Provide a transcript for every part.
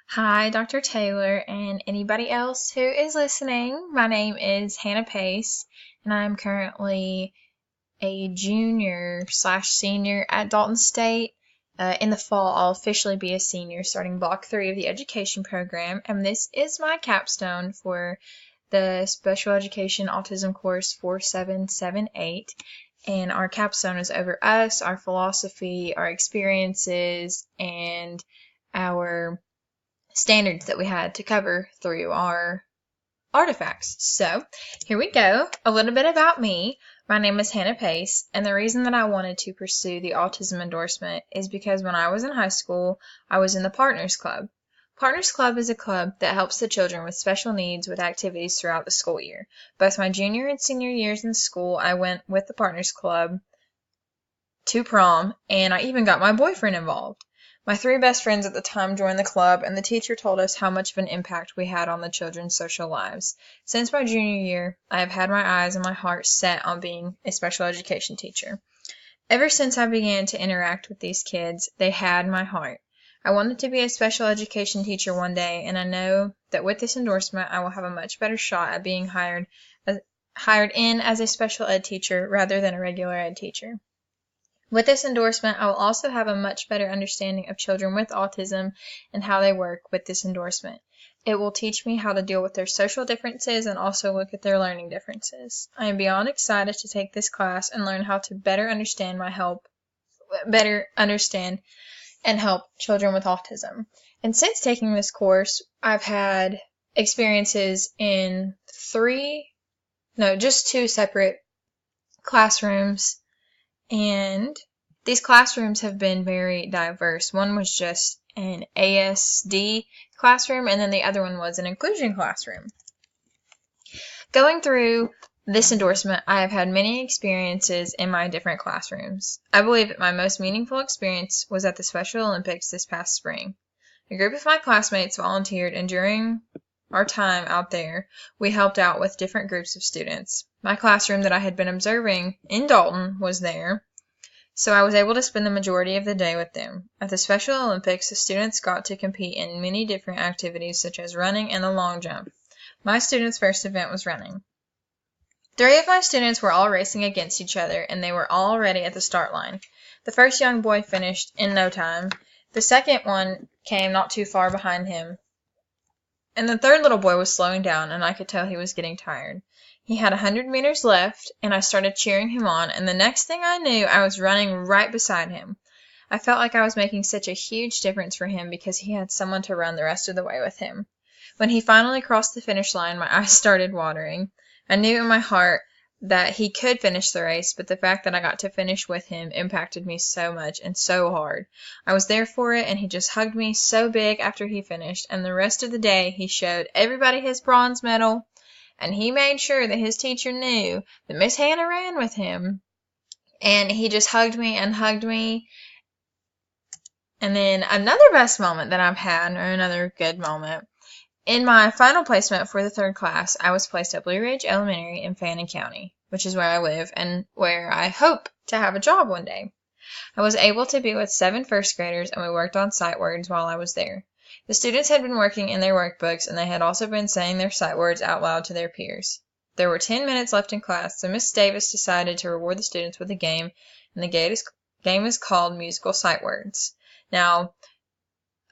Hi, Dr. Taylor, and anybody else who is listening. My name is Hannah Pace, and I'm currently a junior/senior at Dalton State. In the fall, I'll officially be a senior starting Block 3 of the education program, and this is my capstone for the Special Education Autism course 4778. And our capstone is over us, our philosophy, our experiences, and our standards that we had to cover through our artifacts. So here we go. A little bit about me. My name is Hannah Pace, and the reason that I wanted to pursue the autism endorsement is because when I was in high school, I was in the Partners Club. Partners Club is a club that helps the children with special needs with activities throughout the school year. Both my junior and senior years in school, I went with the Partners Club to prom, and I even got my boyfriend involved. My three best friends at the time joined the club, and the teacher told us how much of an impact we had on the children's social lives. Since my junior year, I have had my eyes and my heart set on being a special education teacher. Ever since I began to interact with these kids, they had my heart. I wanted to be a special education teacher one day, and I know that with this endorsement, I will have a much better shot at being hired in as a special ed teacher rather than a regular ed teacher. With this endorsement, I will also have a much better understanding of children with autism and how they work with this endorsement. It will teach me how to deal with their social differences and also look at their learning differences. I am beyond excited to take this class and learn how to better understand and help children with autism. And since taking this course, I've had experiences in just two separate classrooms, and these classrooms have been very diverse. One was just an ASD classroom, and then the other one was an inclusion classroom. Going through this endorsement, I have had many experiences in my different classrooms. I believe that my most meaningful experience was at the Special Olympics this past spring. A group of my classmates volunteered, and during our time out there, we helped out with different groups of students. My classroom that I had been observing in Dalton was there, so I was able to spend the majority of the day with them. At the Special Olympics, the students got to compete in many different activities such as running and the long jump. My students' first event was running. 3 of my students were all racing against each other, and they were all ready at the start line. The first young boy finished in no time. The second one came not too far behind him, and the third little boy was slowing down, and I could tell he was getting tired. He had 100 meters left, and I started cheering him on, and the next thing I knew, I was running right beside him. I felt like I was making such a huge difference for him because he had someone to run the rest of the way with him. When he finally crossed the finish line, my eyes started watering. I knew in my heart that he could finish the race, but the fact that I got to finish with him impacted me so much and so hard. I was there for it, and he just hugged me so big after he finished, and the rest of the day he showed everybody his bronze medal, and he made sure that his teacher knew that Miss Hannah ran with him, and he just hugged me and hugged me. And then another best moment that I've had, or another good moment, in my final placement for the 3rd class, I was placed at Blue Ridge Elementary in Fannin County, which is where I live and where I hope to have a job one day. I was able to be with 7 first graders, and we worked on sight words while I was there. The students had been working in their workbooks, and they had also been saying their sight words out loud to their peers. There were 10 minutes left in class, so Miss Davis decided to reward the students with a game, and the game is called Musical Sight Words. Now,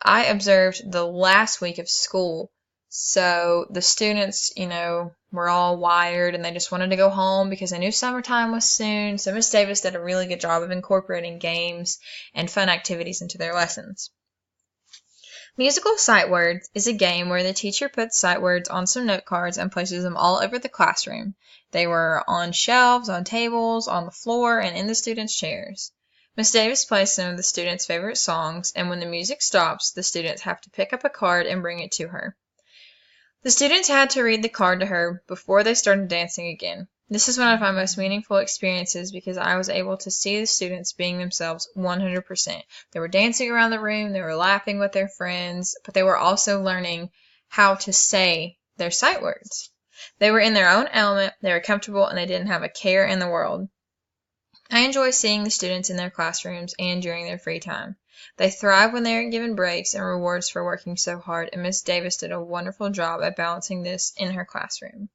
I observed the last week of school, so the students, were all wired, and they just wanted to go home because they knew summertime was soon. So Miss Davis did a really good job of incorporating games and fun activities into their lessons. Musical Sight Words is a game where the teacher puts sight words on some note cards and places them all over the classroom. They were on shelves, on tables, on the floor, and in the students' chairs. Miss Davis plays some of the students' favorite songs, and when the music stops, the students have to pick up a card and bring it to her. The students had to read the card to her before they started dancing again. This is one of my most meaningful experiences because I was able to see the students being themselves 100%. They were dancing around the room, they were laughing with their friends, but they were also learning how to say their sight words. They were in their own element, they were comfortable, and they didn't have a care in the world. I enjoy seeing the students in their classrooms and during their free time. They thrive when they are given breaks and rewards for working so hard, and Miss Davis did a wonderful job at balancing this in her classroom.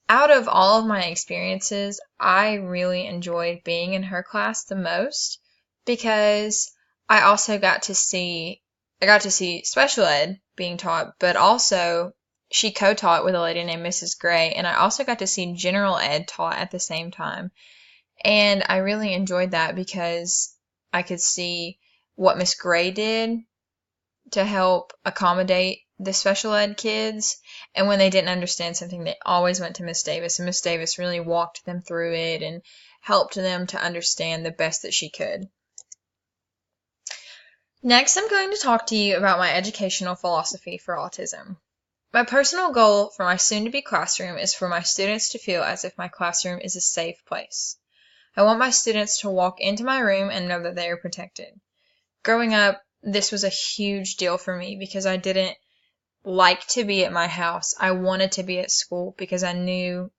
Out of all of my experiences, I really enjoyed being in her class the most because I also got to see special ed being taught, but also she co-taught with a lady named Mrs. Gray, and I also got to see general ed taught at the same time. And I really enjoyed that because I could see what Miss Gray did to help accommodate the special ed kids. And when they didn't understand something, they always went to Miss Davis, and Miss Davis really walked them through it and helped them to understand the best that she could. Next, I'm going to talk to you about my educational philosophy for autism. My personal goal for my soon-to-be classroom is for my students to feel as if my classroom is a safe place. I want my students to walk into my room and know that they are protected. Growing up, this was a huge deal for me because I didn't like to be at my house. I wanted to be at school because I knew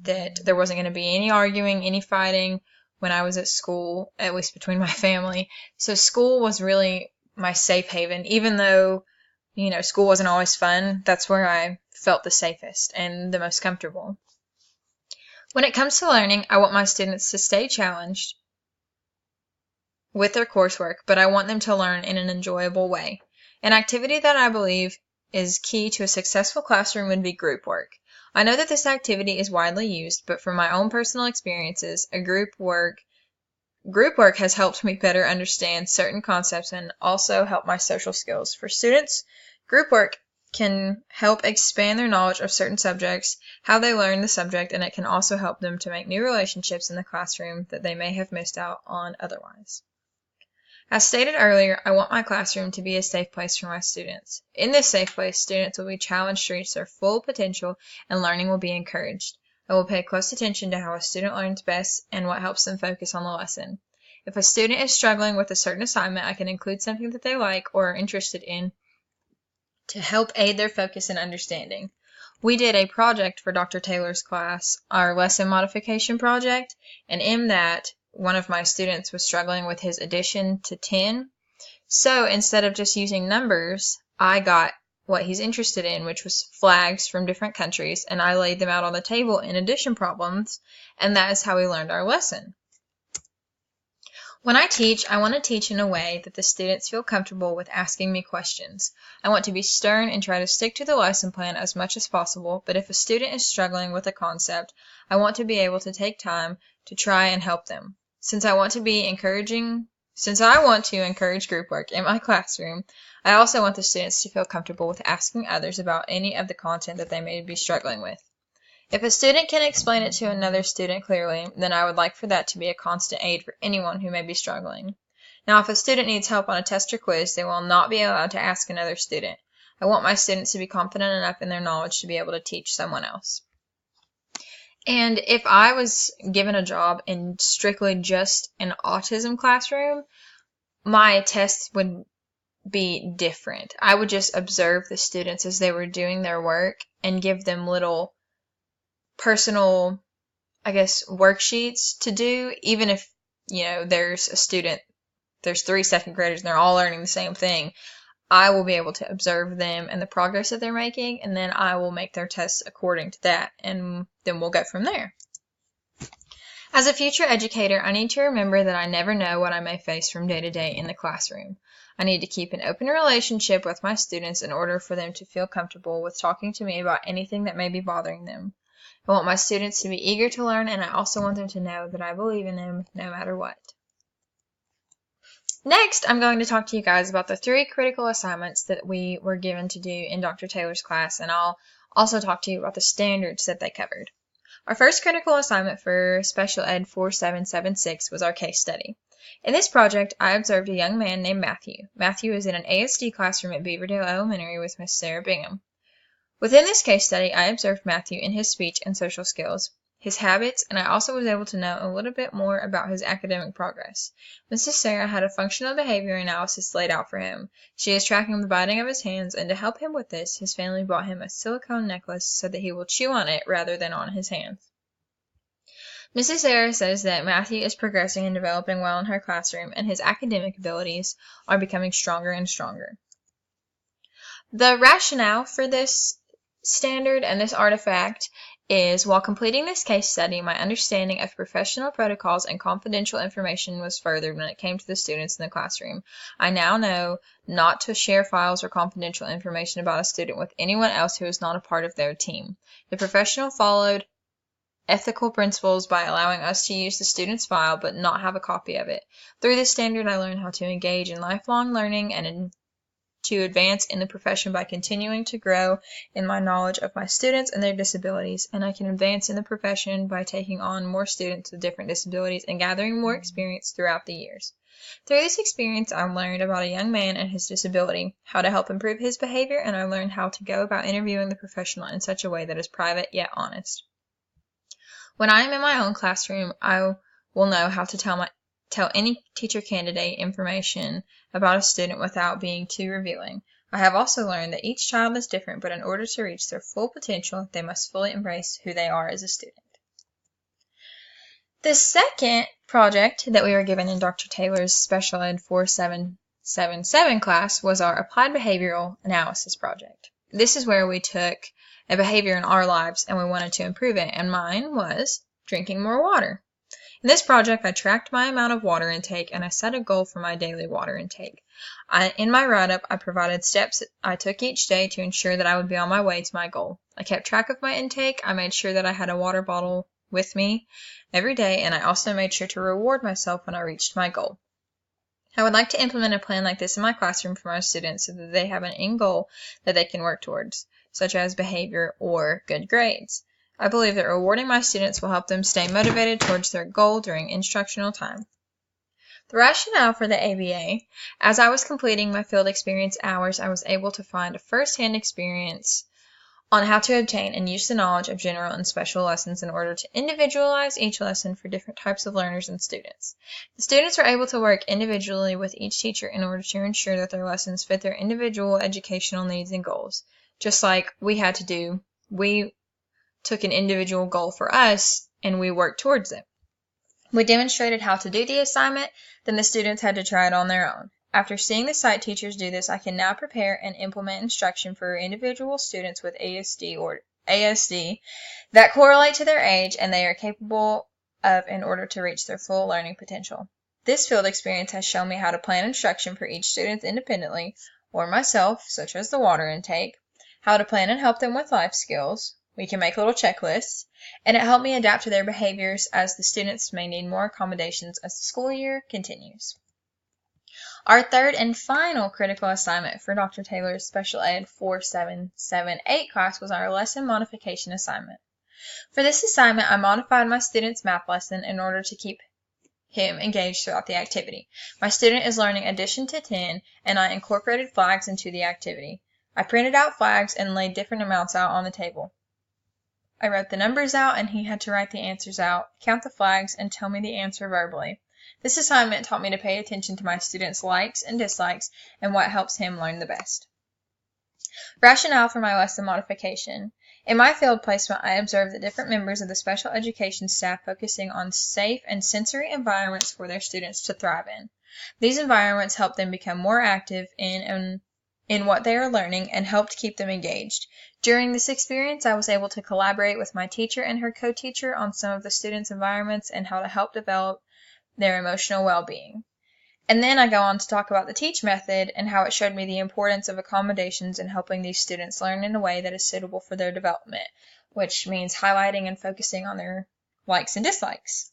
that there wasn't going to be any arguing, any fighting when I was at school, at least between my family. So school was really my safe haven. Even though, school wasn't always fun, that's where I felt the safest and the most comfortable. When it comes to learning, I want my students to stay challenged with their coursework, but I want them to learn in an enjoyable way. An activity that I believe is key to a successful classroom would be group work. I know that this activity is widely used, but from my own personal experiences, group work has helped me better understand certain concepts and also help my social skills. For students, group work can help expand their knowledge of certain subjects, how they learn the subject, and it can also help them to make new relationships in the classroom that they may have missed out on otherwise. As stated earlier, I want my classroom to be a safe place for my students. In this safe place, students will be challenged to reach their full potential and learning will be encouraged. I will pay close attention to how a student learns best and what helps them focus on the lesson. If a student is struggling with a certain assignment, I can include something that they like or are interested in to help aid their focus and understanding. We did a project for Dr. Taylor's class, our lesson modification project, and in that, one of my students was struggling with his addition to 10. So instead of just using numbers, I got what he's interested in, which was flags from different countries, and I laid them out on the table in addition problems, and that is how we learned our lesson. When I teach, I want to teach in a way that the students feel comfortable with asking me questions. I want to be stern and try to stick to the lesson plan as much as possible, but if a student is struggling with a concept, I want to be able to take time to try and help them. Since I want to encourage group work in my classroom, I also want the students to feel comfortable with asking others about any of the content that they may be struggling with. If a student can explain it to another student clearly, then I would like for that to be a constant aid for anyone who may be struggling. Now, if a student needs help on a test or quiz, they will not be allowed to ask another student. I want my students to be confident enough in their knowledge to be able to teach someone else. And if I was given a job in strictly just an autism classroom, my tests would be different. I would just observe the students as they were doing their work and give them little personal, worksheets to do, even if, there's 3 second graders and they're all learning the same thing. I will be able to observe them and the progress that they're making, and then I will make their tests according to that, and then we'll go from there. As a future educator, I need to remember that I never know what I may face from day to day in the classroom. I need to keep an open relationship with my students in order for them to feel comfortable with talking to me about anything that may be bothering them. I want my students to be eager to learn, and I also want them to know that I believe in them no matter what. Next, I'm going to talk to you guys about the 3 critical assignments that we were given to do in Dr. Taylor's class, and I'll also talk to you about the standards that they covered. Our first critical assignment for Special Ed 4776 was our case study. In this project, I observed a young man named Matthew. Matthew is in an ASD classroom at Beaverdale Elementary with Miss Sarah Bingham. Within this case study, I observed Matthew in his speech and social skills, his habits, and I also was able to know a little bit more about his academic progress. Mrs. Sarah had a functional behavior analysis laid out for him. She is tracking the biting of his hands, and to help him with this, his family bought him a silicone necklace so that he will chew on it rather than on his hands. Mrs. Sarah says that Matthew is progressing and developing well in her classroom, and his academic abilities are becoming stronger and stronger. The rationale for this standard and this artifact is, while completing this case study, my understanding of professional protocols and confidential information was furthered when it came to the students in the classroom. I now know not to share files or confidential information about a student with anyone else who is not a part of their team. The professional followed ethical principles by allowing us to use the student's file but not have a copy of it. Through this standard, I learned how to engage in lifelong learning and to advance in the profession by continuing to grow in my knowledge of my students and their disabilities, and I can advance in the profession by taking on more students with different disabilities and gathering more experience throughout the years. Through this experience, I learned about a young man and his disability, how to help improve his behavior, and I learned how to go about interviewing the professional in such a way that is private yet honest. When I am in my own classroom, I will know how to tell any teacher candidate information about a student without being too revealing. I have also learned that each child is different, but in order to reach their full potential, they must fully embrace who they are as a student. The second project that we were given in Dr. Taylor's Special Ed 4777 class was our Applied Behavioral Analysis project. This is where we took a behavior in our lives and we wanted to improve it, and mine was drinking more water. In this project, I tracked my amount of water intake and I set a goal for my daily water intake. In my write-up, I provided steps I took each day to ensure that I would be on my way to my goal. I kept track of my intake, I made sure that I had a water bottle with me every day, and I also made sure to reward myself when I reached my goal. I would like to implement a plan like this in my classroom for my students so that they have an end goal that they can work towards, such as behavior or good grades. I believe that rewarding my students will help them stay motivated towards their goal during instructional time. The rationale for the ABA: as I was completing my field experience hours, I was able to find a first-hand experience on how to obtain and use the knowledge of general and special lessons in order to individualize each lesson for different types of learners and students. The students were able to work individually with each teacher in order to ensure that their lessons fit their individual educational needs and goals. Just like we had to do, we took an individual goal for us and we worked towards it. We demonstrated how to do the assignment, then the students had to try it on their own. After seeing the sight teachers do this, I can now prepare and implement instruction for individual students with ASD or ASD that correlate to their age and they are capable of in order to reach their full learning potential. This field experience has shown me how to plan instruction for each student independently, or myself, such as the water intake, how to plan and help them with life skills. We can make little checklists, and it helped me adapt to their behaviors as the students may need more accommodations as the school year continues. Our third and final critical assignment for Dr. Taylor's Special Ed 4778 class was our lesson modification assignment. For this assignment, I modified my student's math lesson in order to keep him engaged throughout the activity. My student is learning addition to 10, and I incorporated flags into the activity. I printed out flags and laid different amounts out on the table. I wrote the numbers out, and he had to write the answers out, count the flags, and tell me the answer verbally. This assignment taught me to pay attention to my students' likes and dislikes and what helps him learn the best. Rationale for my lesson modification. In my field placement, I observed that different members of the special education staff focusing on safe and sensory environments for their students to thrive in. These environments help them become more active in what they are learning and helped keep them engaged. During this experience, I was able to collaborate with my teacher and her co-teacher on some of the students' environments and how to help develop their emotional well-being. And then I go on to talk about the TEACH method and how it showed me the importance of accommodations in helping these students learn in a way that is suitable for their development, which means highlighting and focusing on their likes and dislikes.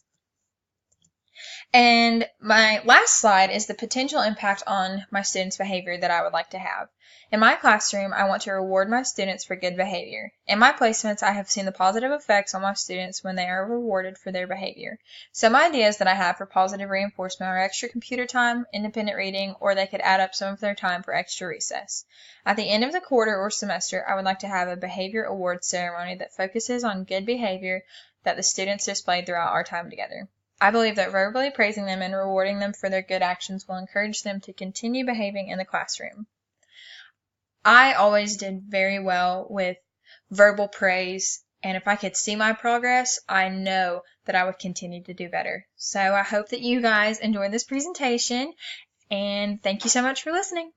And my last slide is the potential impact on my students' behavior that I would like to have. In my classroom, I want to reward my students for good behavior. In my placements, I have seen the positive effects on my students when they are rewarded for their behavior. Some ideas that I have for positive reinforcement are extra computer time, independent reading, or they could add up some of their time for extra recess. At the end of the quarter or semester, I would like to have a behavior awards ceremony that focuses on good behavior that the students displayed throughout our time together. I believe that verbally praising them and rewarding them for their good actions will encourage them to continue behaving in the classroom. I always did very well with verbal praise And if I could see my progress, I know that I would continue to do better. So I hope that you guys enjoyed this presentation, and thank you so much for listening.